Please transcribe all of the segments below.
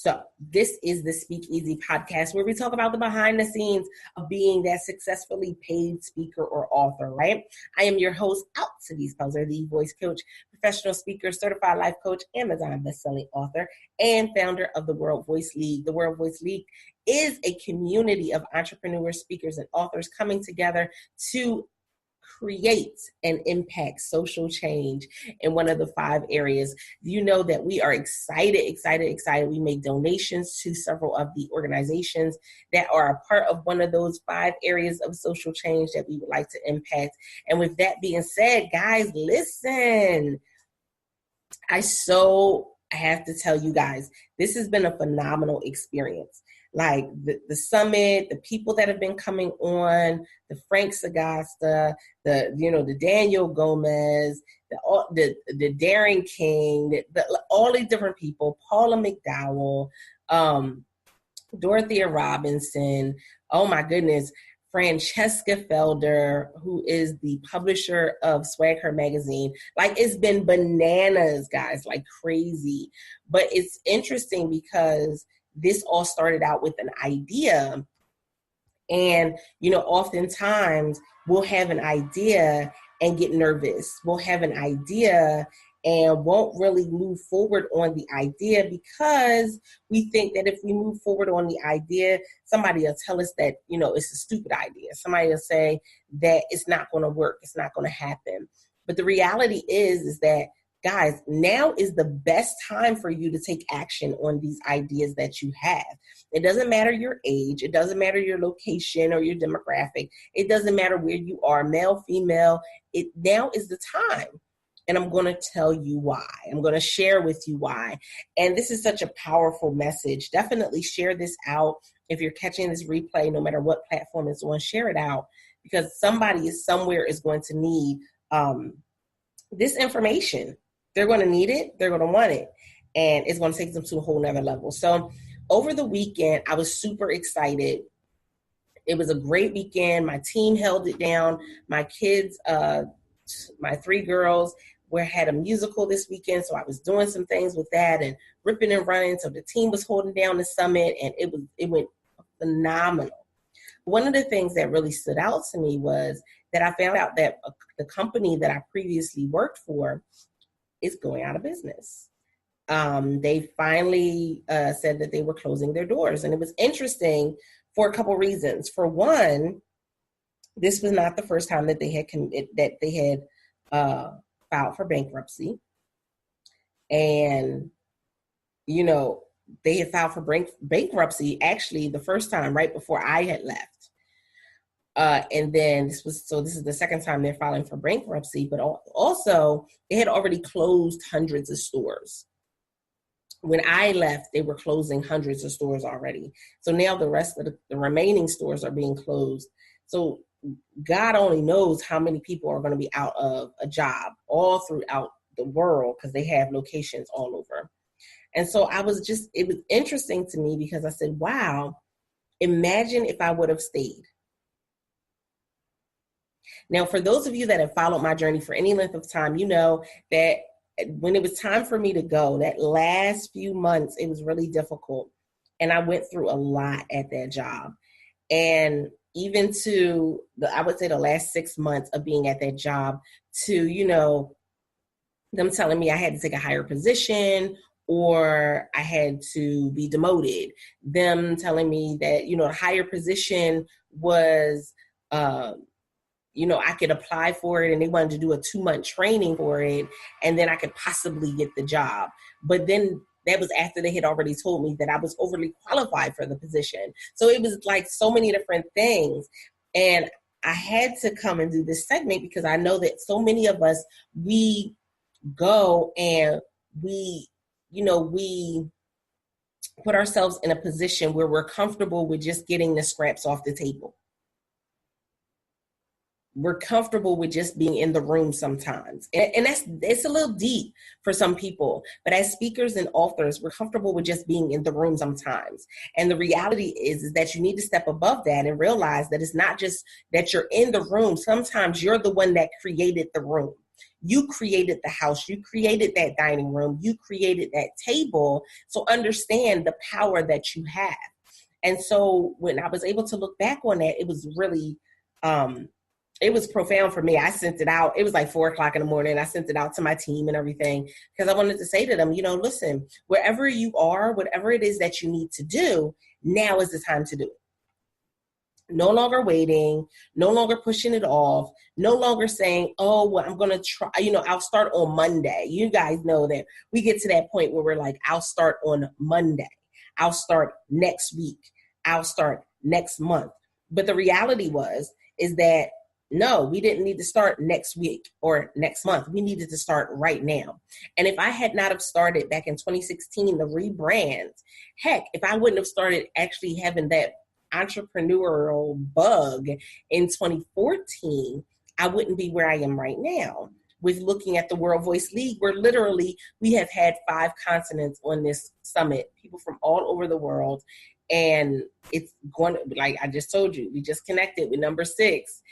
So this is the Speak Easy podcast, where we talk about the behind the scenes of being that successfully paid speaker or author, right? I am your host, Altovise Pelzer, the voice coach, professional speaker, certified life coach, Amazon bestselling author, and founder of the World Voice League. The World Voice League is a community of entrepreneurs, speakers, and authors coming together to create and impact social change in one of the 5 areas. You know that we are excited. We make donations to several of the organizations that are a part of one of those 5 areas of social change that we would like to impact. And with that being said, guys, listen, I have to tell you guys, this has been a phenomenal experience. Like the summit, the people that have been coming on, the Frank Sagasta, the Daniel Gomez, the Darren King, all these different people, Paula McDowell, Dorothea Robinson, oh my goodness, Francesca Felder, who is the publisher of Swag Her magazine. Like, it's been bananas, guys, like crazy. But it's interesting because this all started out with an idea. And, oftentimes we'll have an idea and get nervous. We'll have an idea and won't really move forward on the idea because we think that if we move forward on the idea, somebody will tell us that, it's a stupid idea. Somebody will say that it's not going to work. It's not going to happen. But the reality is that, guys, now is the best time for you to take action on these ideas that you have. It doesn't matter your age. It doesn't matter your location or your demographic. It doesn't matter where you are, male, female. Now is the time. And I'm going to tell you why. I'm going to share with you why. And this is such a powerful message. Definitely share this out. If you're catching this replay, no matter what platform it's on, share it out, because somebody somewhere is going to need this information. They're going to need it. They're going to want it. And it's going to take them to a whole nother level. So over the weekend, I was super excited. It was a great weekend. My team held it down. My kids, my 3 girls, had a musical this weekend. So I was doing some things with that and ripping and running. So the team was holding down the summit, and it went phenomenal. One of the things that really stood out to me was that I found out that the company that I previously worked for is going out of business. They finally said that they were closing their doors. And it was interesting for a couple reasons. For one, this was not the first time that they had filed for bankruptcy. And, they had filed for bankruptcy actually the first time right before I had left. And then this is the second time they're filing for bankruptcy, but also they had already closed hundreds of stores. When I left, they were closing hundreds of stores already. So now the rest of the remaining stores are being closed. So God only knows how many people are going to be out of a job all throughout the world, because they have locations all over. And so it was interesting to me because I said, wow, imagine if I would have stayed. Now, for those of you that have followed my journey for any length of time, you know that when it was time for me to go, that last few months, it was really difficult. And I went through a lot at that job. And even to I would say the last 6 months of being at that job, to, them telling me I had to take a higher position or I had to be demoted. Them telling me that, a higher position was, I could apply for it and they wanted to do a 2-month training for it. And then I could possibly get the job. But then that was after they had already told me that I was overly qualified for the position. So it was like so many different things. And I had to come and do this segment because I know that so many of us, we go and we put ourselves in a position where we're comfortable with just getting the scraps off the table. We're comfortable with just being in the room sometimes. And it's a little deep for some people. But as speakers and authors, we're comfortable with just being in the room sometimes. And the reality is that you need to step above that and realize that it's not just that you're in the room. Sometimes you're the one that created the room. You created the house, you created that dining room, you created that table. So understand the power that you have. And so when I was able to look back on that, it was really, it was profound for me. I sent it out. It was like 4:00 in the morning. I sent it out to my team and everything because I wanted to say to them, listen, wherever you are, whatever it is that you need to do, now is the time to do it. No longer waiting, no longer pushing it off, no longer saying, oh, well, I'm going to try, I'll start on Monday. You guys know that we get to that point where we're like, I'll start on Monday. I'll start next week. I'll start next month. But the reality is that no, we didn't need to start next week or next month. We needed to start right now. And if I had not have started back in 2016, the rebrand, heck, if I wouldn't have started actually having that entrepreneurial bug in 2014, I wouldn't be where I am right now. With looking at the World Voice League, where literally we have had 5 continents on this summit, people from all over the world. And it's going to, like I just told you, we just connected with number 6.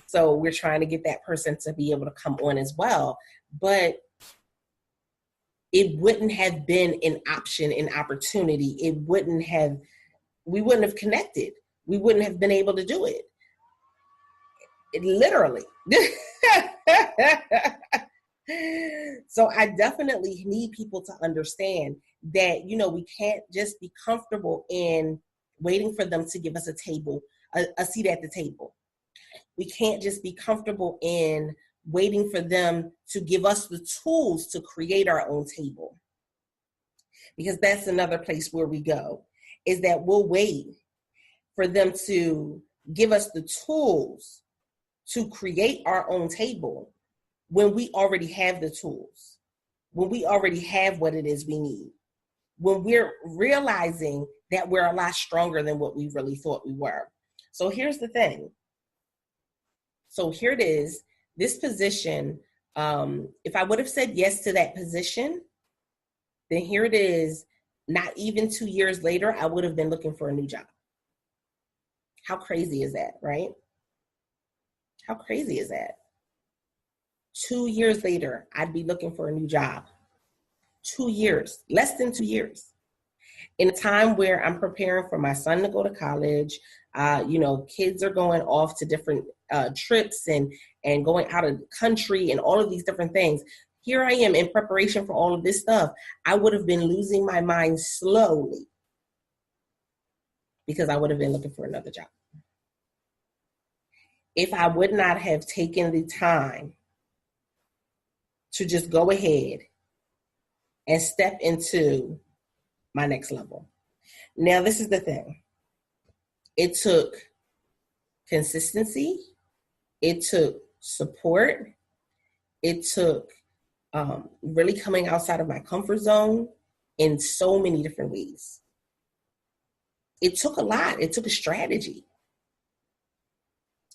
So we're trying to get that person to be able to come on as well. But it wouldn't have been an option, an opportunity. We wouldn't have connected. We wouldn't have been able to do it. Literally. So I definitely need people to understand that, we can't just be comfortable in waiting for them to give us a table, a seat at the table. We can't just be comfortable in waiting for them to give us the tools to create our own table. Because that's another place where we go, is that we'll wait for them to give us the tools to create our own table when we already have the tools, when we already have what it is we need, when we're realizing that we're a lot stronger than what we really thought we were. So here's the thing. So here it is, this position, if I would have said yes to that position, then here it is, not even 2 years later, I would have been looking for a new job. How crazy is that, right? How crazy is that? 2 years later, I'd be looking for a new job. 2 years, less than 2 years. In a time where I'm preparing for my son to go to college, kids are going off to different trips and going out of the country and all of these different things. Here I am in preparation for all of this stuff. I would have been losing my mind slowly because I would have been looking for another job. If I would not have taken the time to just go ahead and step into my next level. Now, this is the thing. It took consistency. It took support. It took really coming outside of my comfort zone in so many different ways. It took a lot. It took a strategy.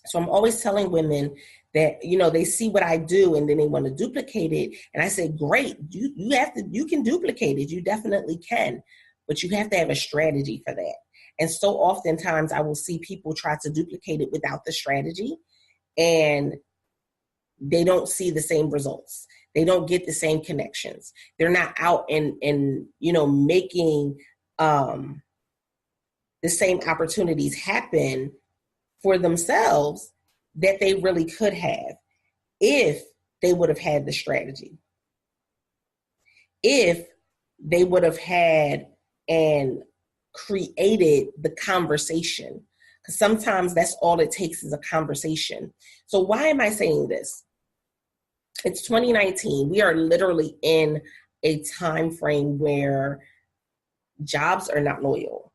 So I'm always telling women that, they see what I do and then they want to duplicate it. And I say, great, you can duplicate it. You definitely can, but you have to have a strategy for that. And so oftentimes I will see people try to duplicate it without the strategy and they don't see the same results. They don't get the same connections. They're not out and making the same opportunities happen for themselves that they really could have if they would have had the strategy. If they would have had and created the conversation. Because sometimes that's all it takes is a conversation. So why am I saying this? It's 2019. We are literally in a time frame where jobs are not loyal.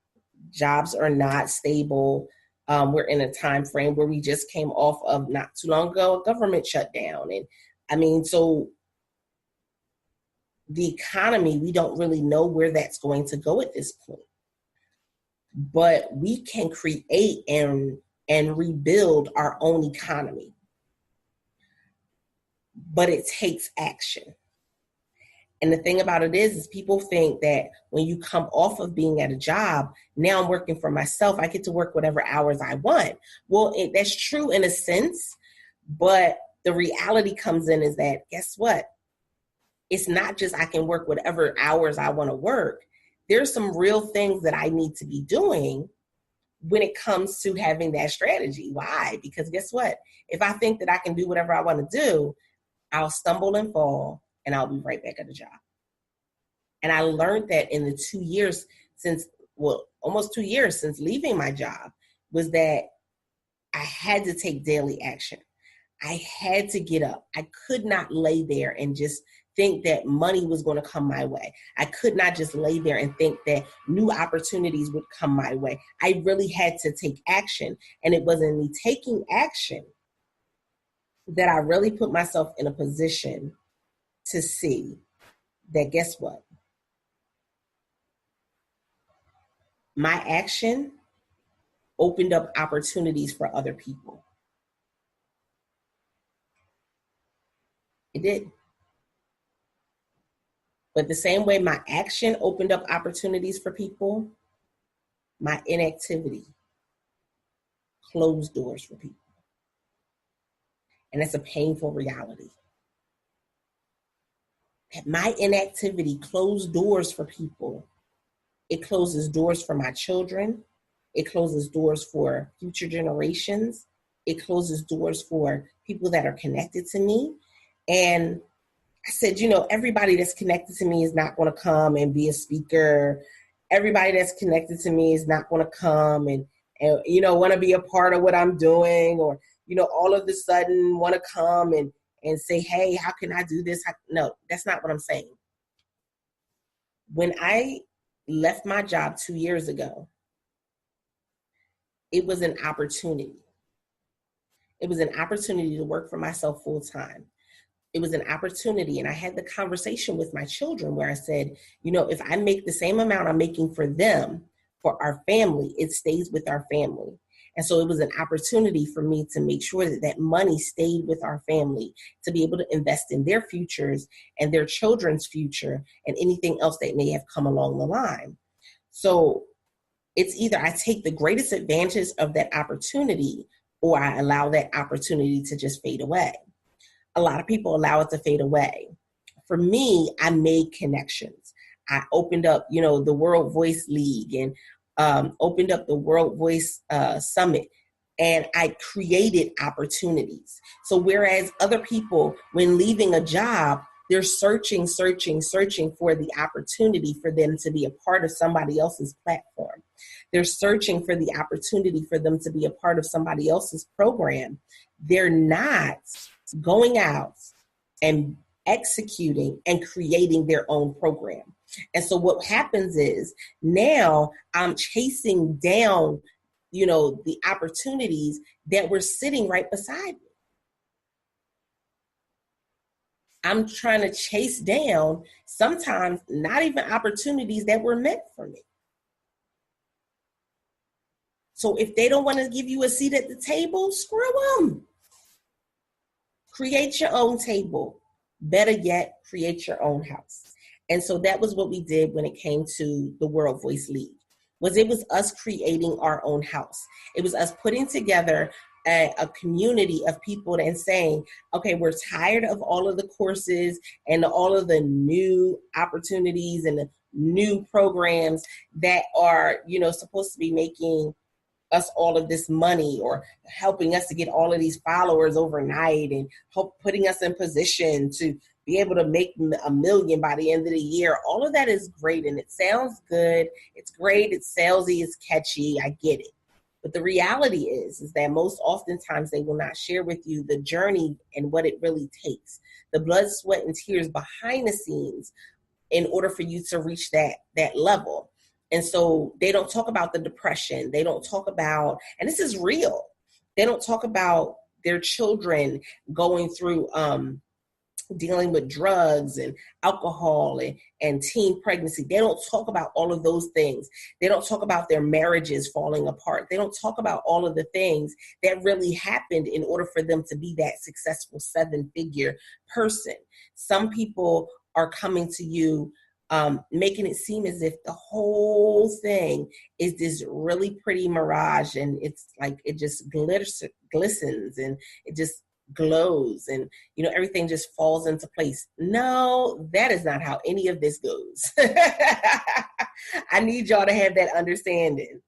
Jobs are not stable. We're in a time frame where we just came off of not too long ago a government shutdown. And so the economy, we don't really know where that's going to go at this point. But we can create and rebuild our own economy. But it takes action. And the thing about it is people think that when you come off of being at a job, now I'm working for myself, I get to work whatever hours I want. Well, that's true in a sense, but the reality comes in is that, guess what? It's not just I can work whatever hours I want to work. There's some real things that I need to be doing when it comes to having that strategy. Why? Because guess what? If I think that I can do whatever I want to do, I'll stumble and fall and I'll be right back at the job. And I learned that in the 2 years since, well, almost 2 years since leaving my job, was that I had to take daily action. I had to get up. I could not lay there and just think that money was going to come my way. I could not just lay there and think that new opportunities would come my way. I really had to take action. And it was in me taking action that I really put myself in a position to see that, guess what? My action opened up opportunities for other people. It did. But the same way my action opened up opportunities for people, my inactivity closed doors for people. And that's a painful reality. That my inactivity closed doors for people. It closes doors for my children. It closes doors for future generations. It closes doors for people that are connected to me. And I said, everybody that's connected to me is not going to come and be a speaker. Everybody that's connected to me is not going to come and want to be a part of what I'm doing, or, all of a sudden want to come and say, hey, how can I do this? No, that's not what I'm saying. When I left my job 2 years ago, it was an opportunity. It was an opportunity to work for myself full time. It was an opportunity. And I had the conversation with my children where I said, if I make the same amount I'm making for them, for our family, it stays with our family. And so it was an opportunity for me to make sure that that money stayed with our family, to be able to invest in their futures and their children's future and anything else that may have come along the line. So it's either I take the greatest advantage of that opportunity, or I allow that opportunity to just fade away. A lot of people allow it to fade away. For me, I made connections. I opened up, the World Voice League, and opened up the World Voice Summit, and I created opportunities. So whereas other people, when leaving a job, they're searching for the opportunity for them to be a part of somebody else's platform. They're searching for the opportunity for them to be a part of somebody else's program. They're not going out and executing and creating their own program. And so what happens is now I'm chasing down, the opportunities that were sitting right beside me. I'm trying to chase down sometimes not even opportunities that were meant for me. So if they don't want to give you a seat at the table, screw them. Create your own table. Better yet, create your own house. And so that was what we did when it came to the World Voice League. It was us creating our own house. It was us putting together a community of people and saying, okay, we're tired of all of the courses and all of the new opportunities and the new programs that are, supposed to be making us all of this money or helping us to get all of these followers overnight and putting us in position to be able to make $1 million by the end of the year. All of that is great and it sounds good. It's great. It's salesy. It's catchy. I get it. But the reality is that most oftentimes they will not share with you the journey and what it really takes, the blood, sweat, and tears behind the scenes in order for you to reach that level. And so they don't talk about the depression. They don't talk about, and this is real, they don't talk about their children going through dealing with drugs and alcohol and teen pregnancy. They don't talk about all of those things. They don't talk about their marriages falling apart. They don't talk about all of the things that really happened in order for them to be that successful 7-figure person. Some people are coming to you making it seem as if the whole thing is this really pretty mirage and it's like it just glistens and it just glows and, everything just falls into place. No, that is not how any of this goes. I need y'all to have that understanding.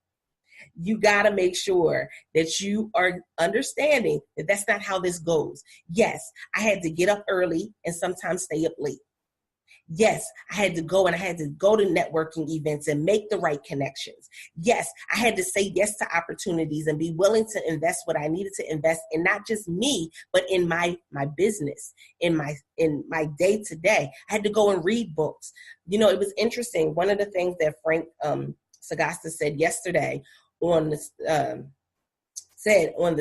You got to make sure that you are understanding that that's not how this goes. Yes, I had to get up early and sometimes stay up late. Yes, I had to go to networking events and make the right connections. Yes, I had to say yes to opportunities and be willing to invest what I needed to invest in, not just me, but in my business, in my day to day. I had to go and read books. It was interesting. One of the things that Frank Sagasta said yesterday on the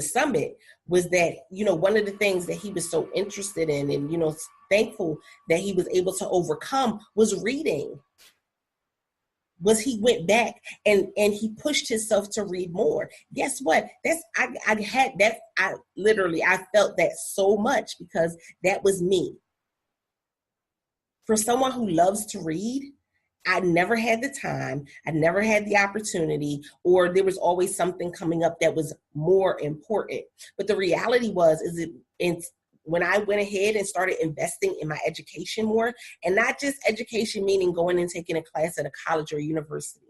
summit was that, one of the things that he was so interested in and, thankful that he was able to overcome was reading. He went back and he pushed himself to read more. Guess what? I felt that so much because that was me. For someone who loves to read, I never had the time, I never had the opportunity, or there was always something coming up that was more important. But the reality when I went ahead and started investing in my education more, and not just education meaning going and taking a class at a college or university.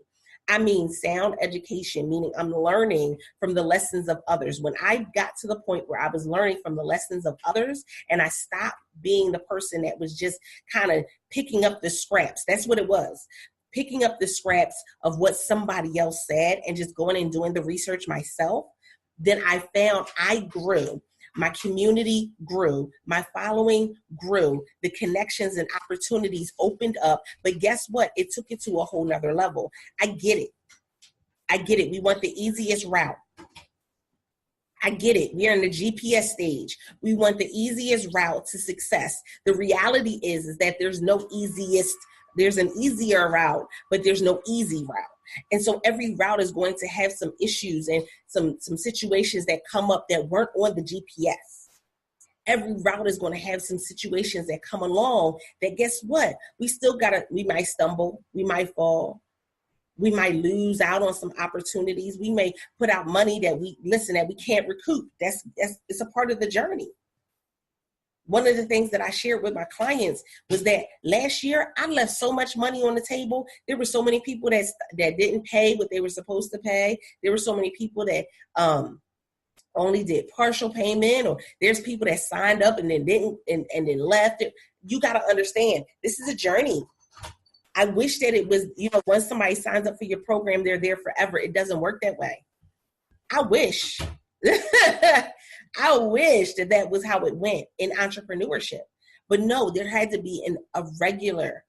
I mean sound education, meaning I'm learning from the lessons of others. When I got to the point where I was learning from the lessons of others and I stopped being the person that was just kind of picking up the scraps. That's what it was. Picking up the scraps of what somebody else said and just going and doing the research myself. Then I found I grew. My community grew. My following grew. The connections and opportunities opened up. But guess what? It took it to a whole nother level. I get it. We want the easiest route. I get it. We are in the GPS stage. We want the easiest route to success. The reality is that there's no easiest. There's an easier route, but there's no easy route. And so every route is going to have some issues and some situations that come up that weren't on the GPS. Every route is going to have some situations that come along that, guess what? We might stumble, we might fall, we might lose out on some opportunities. We may put out money that we can't recoup. It's a part of the journey. One of the things that I shared with my clients was that last year I left so much money on the table. There were so many people that didn't pay what they were supposed to pay. There were so many people that only did partial payment, or there's people that signed up and then didn't and then left. You got to understand, this is a journey. I wish that it was, once somebody signs up for your program, they're there forever. It doesn't work that way. I wish. I wish that was how it went in entrepreneurship. But no, there had to be a regular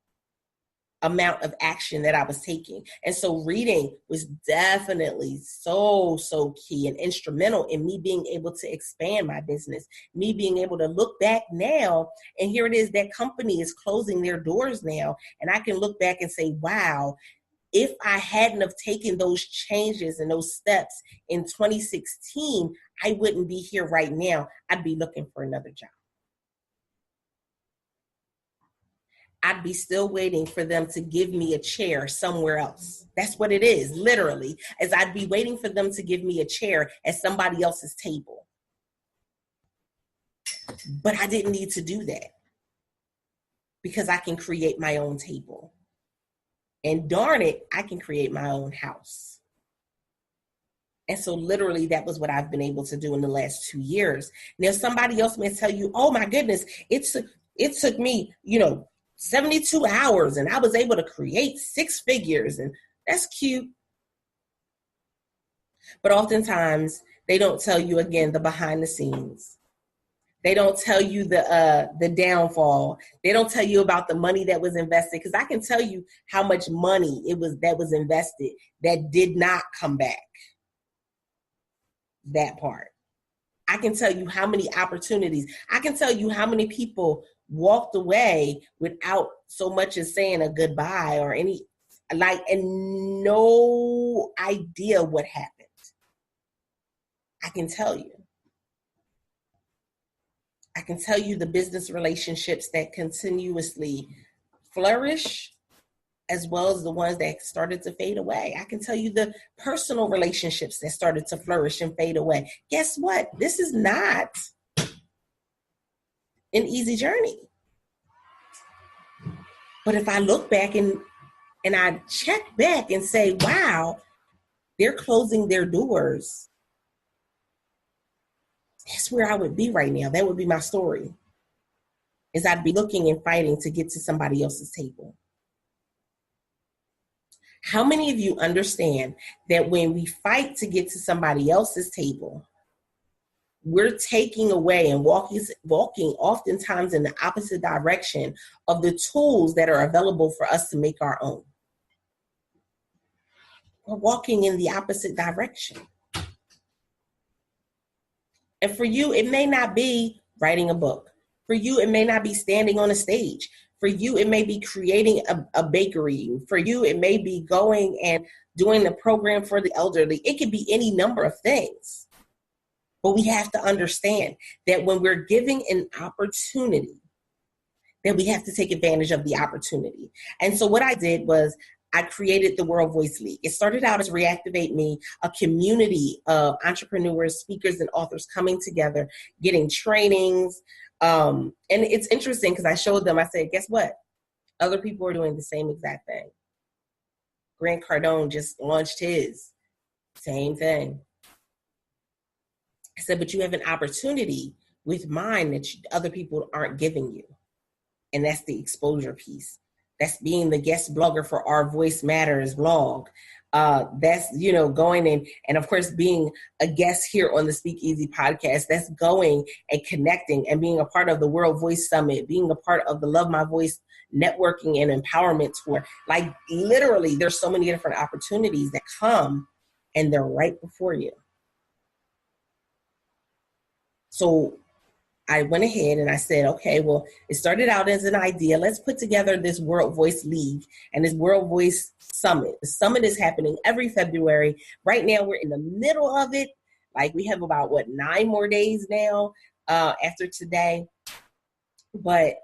amount of action that I was taking. And so reading was definitely so key and instrumental in me being able to expand my business, me being able to look back now, and here it is, that company is closing their doors now. And I can look back and say, wow, if I hadn't have taken those changes and those steps in 2016, I wouldn't be here right now. I'd be looking for another job. I'd be still waiting for them to give me a chair somewhere else. That's what it is, literally, as I'd be waiting for them to give me a chair at somebody else's table. But I didn't need to do that because I can create my own table. And darn it, I can create my own house. And so literally that was what I've been able to do in the last 2 years. Now somebody else may tell you, oh my goodness, it took me, 72 hours and I was able to create 6 figures, and that's cute. But oftentimes they don't tell you, again, the behind the scenes. They don't tell you the downfall. They don't tell you about the money that was invested, because I can tell you how much money that was invested that did not come back. That part. I can tell you how many opportunities. I can tell you how many people walked away without so much as saying a goodbye or and no idea what happened. I can tell you. I can tell you the business relationships that continuously flourish, as well as the ones that started to fade away. I can tell you the personal relationships that started to flourish and fade away. Guess what? This is not an easy journey. But if I look back and I check back and say, wow, they're closing their doors, that's where I would be right now. That would be my story. Is I'd be looking and fighting to get to somebody else's table. How many of you understand that when we fight to get to somebody else's table, we're taking away and walking oftentimes in the opposite direction of the tools that are available for us to make our own? We're walking in the opposite direction. And for you, it may not be writing a book. For you, it may not be standing on a stage. For you, it may be creating a bakery. For you, it may be going and doing a program for the elderly. It could be any number of things. But we have to understand that when we're giving an opportunity, that we have to take advantage of the opportunity. And so what I did was I created the World Voice League. It started out as Reactivate Me, a community of entrepreneurs, speakers, and authors coming together, getting trainings. And it's interesting because I showed them, I said, guess what? Other people are doing the same exact thing. Grant Cardone just launched his. Same thing. I said, but you have an opportunity with mine that other people aren't giving you. And that's the exposure piece. That's being the guest blogger for Our Voice Matters blog. That's, going and of course, being a guest here on the Speakeasy podcast. That's going and connecting and being a part of the World Voice Summit, being a part of the Love My Voice networking and empowerment tour. Like literally, there's so many different opportunities that come and they're right before you. So I went ahead and I said, okay, well, it started out as an idea. Let's put together this World Voice League and this World Voice Summit. The summit is happening every February. Right now, we're in the middle of it. Like we have about, 9 more days now after today. But,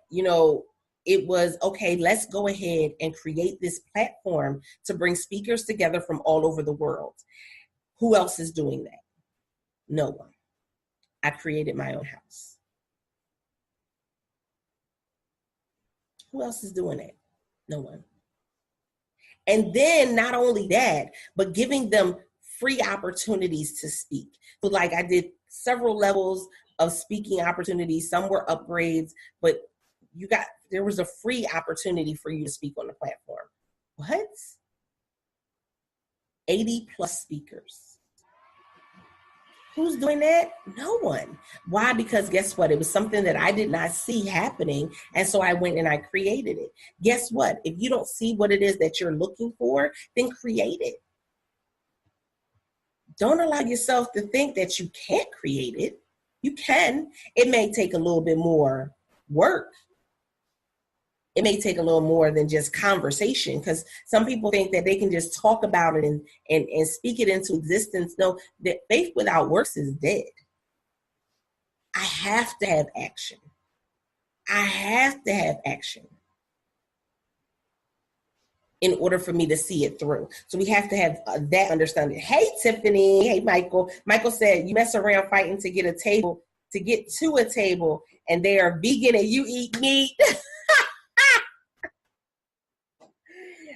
it was, okay, let's go ahead and create this platform to bring speakers together from all over the world. Who else is doing that? No one. I created my own house. Who else is doing that? No one. And then not only that, but giving them free opportunities to speak. So like I did several levels of speaking opportunities. Some were upgrades, but there was a free opportunity for you to speak on the platform. What? 80 plus speakers. Who's doing that? No one. Why? Because guess what? It was something that I did not see happening. And so I went and I created it. Guess what? If you don't see what it is that you're looking for, then create it. Don't allow yourself to think that you can't create it. You can. It may take a little bit more work. It may take a little more than just conversation, because some people think that they can just talk about it and speak it into existence. No, that faith without works is dead. I have to have action. I have to have action in order for me to see it through. So we have to have that understanding. Hey, Tiffany. Hey, Michael. Michael said, you mess around fighting to get to a table, and they are vegan and you eat meat.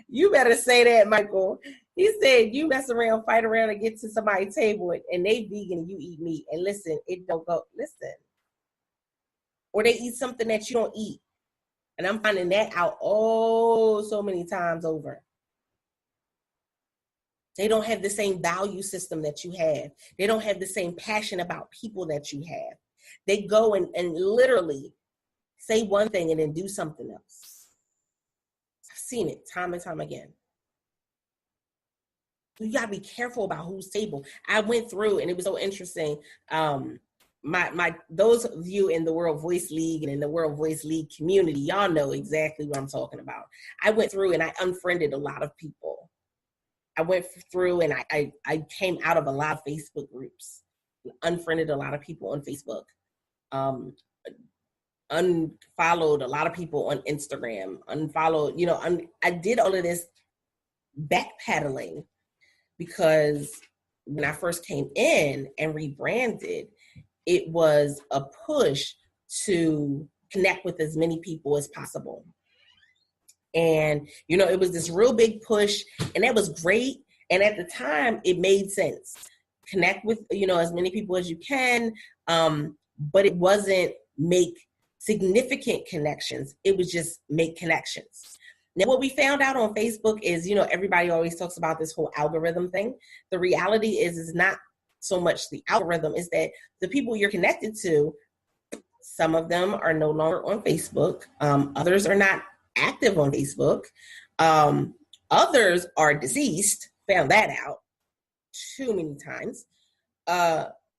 You better say that, Michael. He said, you mess around, fight around, and get to somebody's table, and they vegan and you eat meat. And listen, it don't go, listen. Or they eat something that you don't eat. And I'm finding that out so many times over. They don't have the same value system that you have. They don't have the same passion about people that you have. They go and literally say one thing and then do something else. Seen it time and time again. You gotta be careful about whose table. I went through and it was so interesting. Those of you in the World Voice League and in the World Voice League community, y'all know exactly what I'm talking about. I went through and I unfriended a lot of people. I went through and I came out of a lot of Facebook groups, unfriended a lot of people on Facebook. Unfollowed a lot of people on Instagram, unfollowed, I did all of this backpedaling because when I first came in and rebranded, it was a push to connect with as many people as possible. And, it was this real big push, and that was great. And at the time, it made sense. Connect with, as many people as you can, but it wasn't make significant connections. It was just make connections. Now, what we found out on Facebook is, everybody always talks about this whole algorithm thing. The reality is not so much the algorithm, is that the people you're connected to, some of them are no longer on Facebook. Others are not active on Facebook. Others are deceased. Found that out too many times.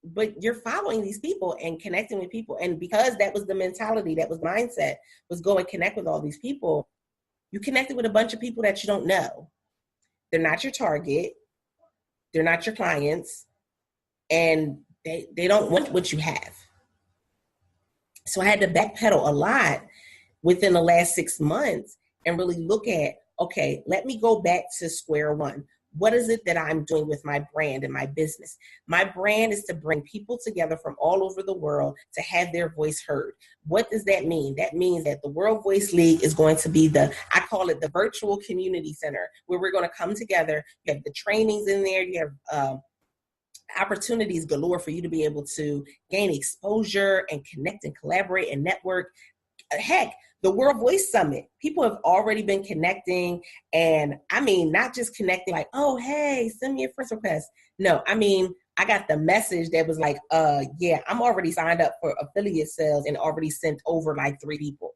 But you're following these people and connecting with people. And because that was the mentality, that was mindset, was go and connect with all these people, you connected with a bunch of people that you don't know. They're not your target. They're not your clients. And they don't want what you have. So I had to backpedal a lot within the last 6 months and really look at, okay, let me go back to square one. What is it that I'm doing with my brand and my business? My brand is to bring people together from all over the world to have their voice heard. What does that mean? That means that the World Voice League is going to be I call it the virtual community center, where we're going to come together. You have the trainings in there. You have opportunities galore for you to be able to gain exposure and connect and collaborate and network. Heck, the World Voice Summit, people have already been connecting. And I mean, not just connecting like, oh, hey, send me a friend request. No, I mean, I got the message that was like, yeah, I'm already signed up for affiliate sales and already sent over like 3 people.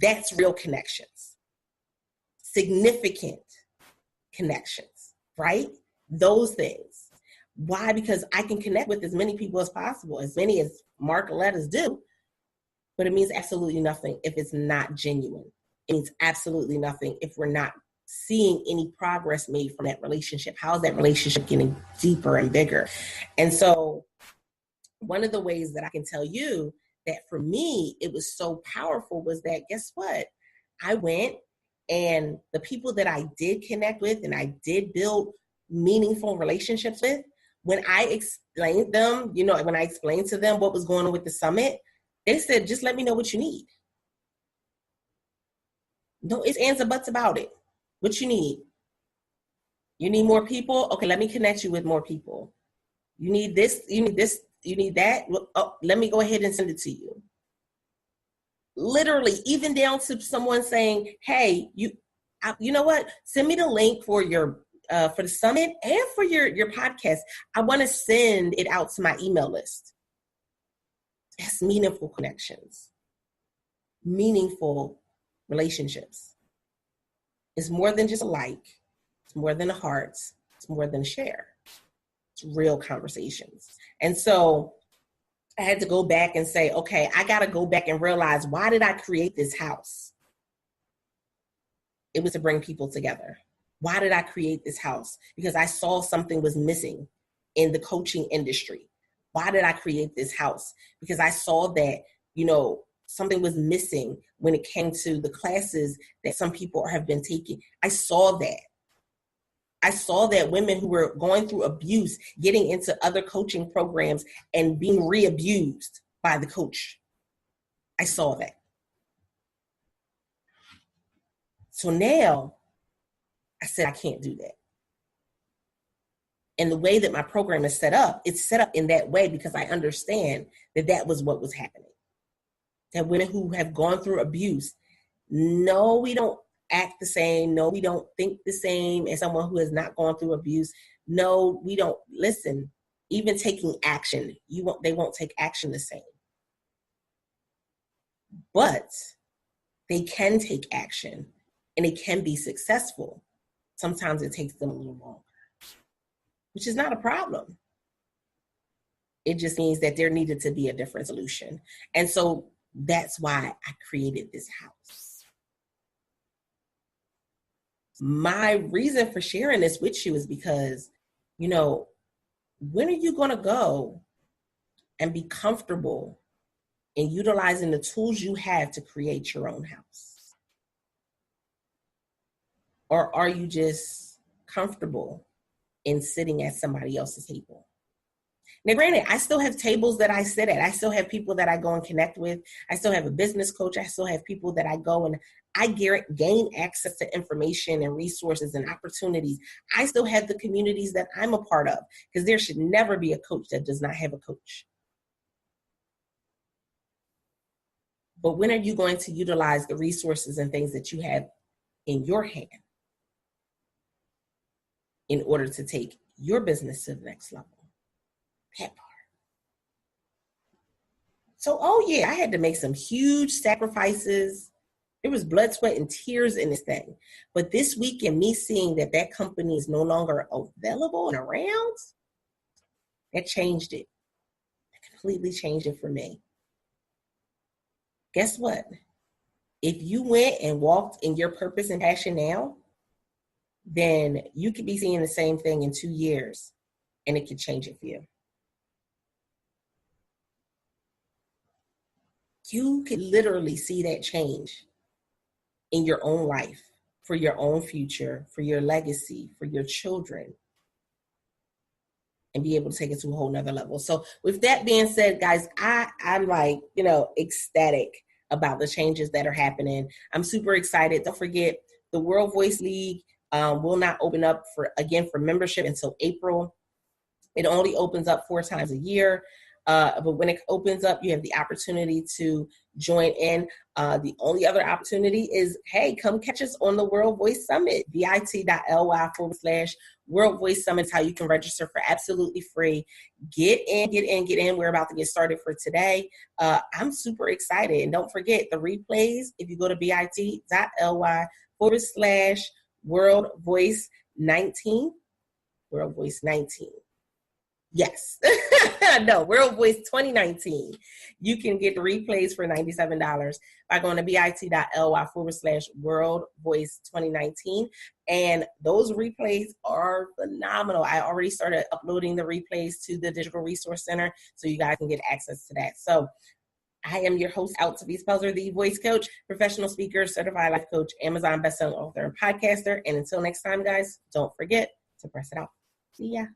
That's real connections. Significant connections, right? Those things. Why? Because I can connect with as many people as possible, as many as Mark letters do. But it means absolutely nothing if it's not genuine. It means absolutely nothing if we're not seeing any progress made from that relationship. How is that relationship getting deeper and bigger? And so one of the ways that I can tell you that for me, it was so powerful was that, guess what? I went, and the people that I did connect with and I did build meaningful relationships with, when I explained them, when I explained to them what was going on with the summit, they said, just let me know what you need. No ifs, ands, or buts about it. What you need. You need more people? Okay, let me connect you with more people. You need this, you need that? Oh, let me go ahead and send it to you. Literally, even down to someone saying, hey, you know what? Send me the link for your for the summit and for your podcast. I want to send it out to my email list. That's meaningful connections, meaningful relationships. It's more than just a like. It's more than a heart. It's more than a share. It's real conversations. And so I had to go back and say, okay, I got to go back and realize, why did I create this house? It was to bring people together. Why did I create this house? Because I saw something was missing in the coaching industry. Why did I create this house? Because I saw that, something was missing when it came to the classes that some people have been taking. I saw that. I saw that women who were going through abuse, getting into other coaching programs and being re-abused by the coach. I saw that. So now I said, I can't do that. And the way that my program is set up, it's set up in that way because I understand that that was what was happening. That women who have gone through abuse, no, we don't act the same. No, we don't think the same as someone who has not gone through abuse. No, we don't. Listen, even taking action, they won't take action the same. But they can take action and it can be successful. Sometimes it takes them a little longer, which is not a problem. It just means that there needed to be a different solution. And so that's why I created this house. My reason for sharing this with you is because, when are you going to go and be comfortable in utilizing the tools you have to create your own house? Or are you just comfortable in sitting at somebody else's table? Now, granted, I still have tables that I sit at. I still have people that I go and connect with. I still have a business coach. I still have people that I go and I gain access to information and resources and opportunities. I still have the communities that I'm a part of, because there should never be a coach that does not have a coach. But when are you going to utilize the resources and things that you have in your hand in order to take your business to the next level? That part. So, oh yeah, I had to make some huge sacrifices. There was blood, sweat, and tears in this thing. But this week, and me seeing that that company is no longer available and around, that changed it. It completely changed it for me. Guess what? If you went and walked in your purpose and passion now, then you could be seeing the same thing in 2 years, and it could change it for you. You could literally see that change in your own life, for your own future, for your legacy, for your children, and be able to take it to a whole nother level. So with that being said, guys, I'm like, ecstatic about the changes that are happening. I'm super excited. Don't forget, the World Voice League will not open up for membership until April. It only opens up 4 times a year. But when it opens up, you have the opportunity to join in. The only other opportunity is, hey, come catch us on the World Voice Summit, bit.ly/World Voice Summit is how you can register for absolutely free. Get in. We're about to get started for today. I'm super excited. And don't forget the replays. If you go to bit.ly/World Voice 19, World Voice 19. Yes. No, World Voice 2019. You can get the replays for $97 by going to bit.ly/World Voice 2019. And those replays are phenomenal. I already started uploading the replays to the Digital Resource Center so you guys can get access to that. So I am your host, Altovise Pelzer, the voice coach, professional speaker, certified life coach, Amazon bestselling author, and podcaster. And until next time, guys, don't forget to press it out. See ya.